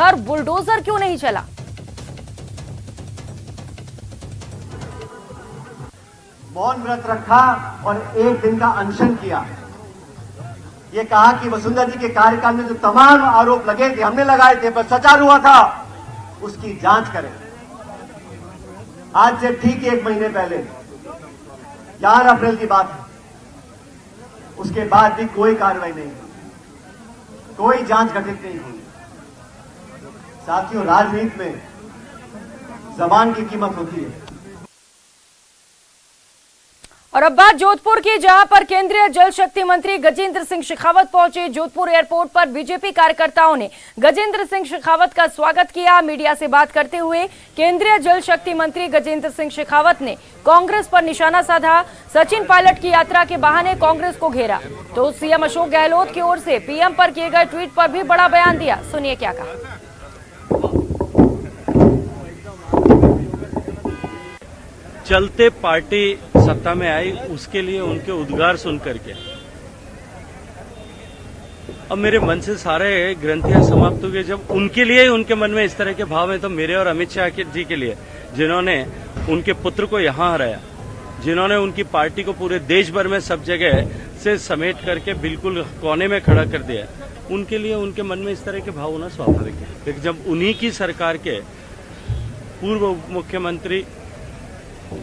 पर बुलडोजर क्यों नहीं चला? मौन व्रत रखा और एक दिन का अनशन किया। ये कहा कि वसुंधरा जी के कार्यकाल में जो तमाम आरोप लगे थे, हमने लगाए थे, पर सचार हुआ था, उसकी जांच करें। आज से ठीक 1 महीने पहले 11 अप्रैल की बात है, उसके बाद भी कोई कार्रवाई नहीं हुई, कोई जांच गठित नहीं हुई। साथियों, राजनीति में जबान की कीमत होती है। और अब बात जोधपुर की, जहां पर केंद्रीय जल शक्ति मंत्री गजेंद्र सिंह शेखावत पहुंचे। जोधपुर एयरपोर्ट पर बीजेपी कार्यकर्ताओं ने गजेंद्र सिंह शेखावत का स्वागत किया। मीडिया से बात करते हुए केंद्रीय जल शक्ति मंत्री गजेंद्र सिंह शेखावत ने कांग्रेस पर निशाना साधा। सचिन पायलट की यात्रा के बहाने कांग्रेस को घेरा तो सीएम अशोक गहलोत की ओर से पीएम पर किए गए ट्वीट पर भी बड़ा बयान दिया। सुनिए क्या कहा। चलते पार्टी सत्ता में आई, उसके लिए उनके उद्गार सुन करके अब मेरे मन से सारे ग्रंथियां समाप्त हो गई। जब उनके लिए ही उनके मन में इस तरह के भाव हैं, तो मेरे और अमित शाह जी के लिए, जिन्होंने उनके पुत्र को यहां हराया, जिन्होंने उनकी पार्टी को पूरे देश भर में सब जगह से समेट करके बिल्कुल कोने में खड़ा कर दिया, उनके लिए उनके मन में इस तरह के भाव होना स्वाभाविक है। लेकिन जब उन्हीं की सरकार के पूर्व मुख्यमंत्री,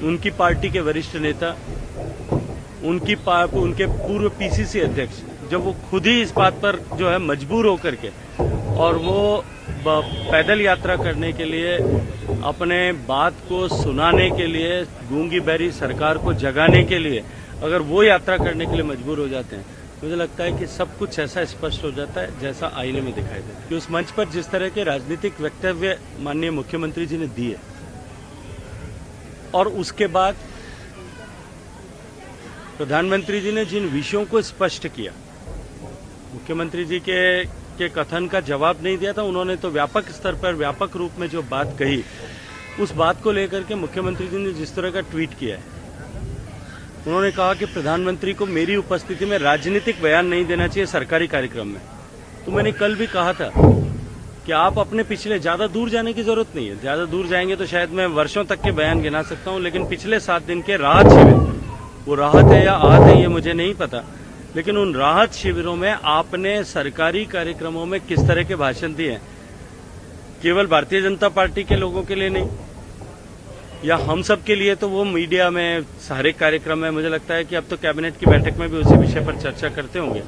उनकी पार्टी के वरिष्ठ नेता, उनके पूर्व पीसीसी अध्यक्ष, जब वो खुद ही इस बात पर जो है मजबूर होकर के और वो पैदल यात्रा करने के लिए, अपने बात को सुनाने के लिए, गूंगी बहरी सरकार को जगाने के लिए अगर वो यात्रा करने के लिए मजबूर हो जाते हैं, मुझे लगता है कि सब कुछ ऐसा स्पष्ट हो जाता है जैसा आईने में दिखाई देता है। कि उस मंच पर जिस तरह के राजनीतिक वक्तव्य माननीय मुख्यमंत्री जी ने दिए और उसके बाद प्रधानमंत्री जी ने जिन विषयों को स्पष्ट किया, मुख्यमंत्री जी के कथन का जवाब नहीं दिया था, उन्होंने तो व्यापक स्तर पर व्यापक रूप में जो बात कही, उस बात को लेकर के मुख्यमंत्री जी ने जिस तरह का ट्वीट किया है, उन्होंने कहा कि प्रधानमंत्री को मेरी उपस्थिति में राजनीतिक बयान नहीं देना चाहिए सरकारी कार्यक्रम में। तो मैंने कल भी कहा था कि आप अपने पिछले, ज्यादा दूर जाने की जरूरत नहीं है, ज्यादा दूर जाएंगे तो शायद मैं वर्षों तक के बयान गिना सकता हूं, लेकिन पिछले 7 दिन के राहत शिविर, वो राहत है या आहत है ये मुझे नहीं पता, लेकिन उन राहत शिविरों में आपने सरकारी कार्यक्रमों में किस तरह के भाषण दिए, केवल भारतीय जनता पार्टी के लोगों के लिए नहीं या हम सब के लिए, तो वो मीडिया में सारे कार्यक्रम में, मुझे लगता है कि अब तो कैबिनेट की बैठक में भी उसी विषय पर चर्चा करते होंगे।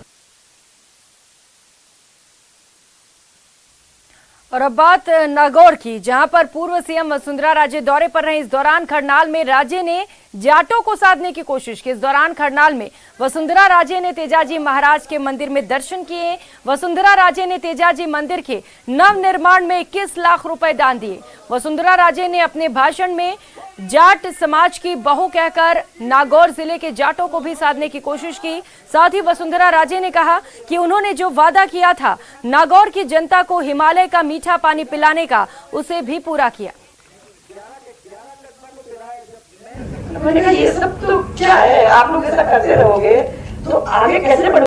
और अब बात नागौर की, जहां पर पूर्व सीएम वसुंधरा राजे दौरे पर रहे। इस दौरान खरनाल में राजे ने जाटों को साधने की कोशिश की। इस दौरान खरनाल में वसुंधरा राजे ने तेजाजी महाराज के मंदिर में दर्शन किए। वसुंधरा राजे ने तेजाजी मंदिर के नव निर्माण में 21 लाख रुपए दान दिए। वसुंधरा राजे ने अपने भाषण में जाट समाज की बहू कहकर नागौर जिले के जाटों को भी साधने की कोशिश की। साथ ही वसुंधरा राजे ने कहा कि उन्होंने जो वादा किया था नागौर की जनता को हिमालय का मीठा पानी पिलाने का, उसे भी पूरा किया। मैंने कहा ये सब तो क्या है, आप लोग ऐसा करते रहोगे तो आगे कैसे बढ़ोगे।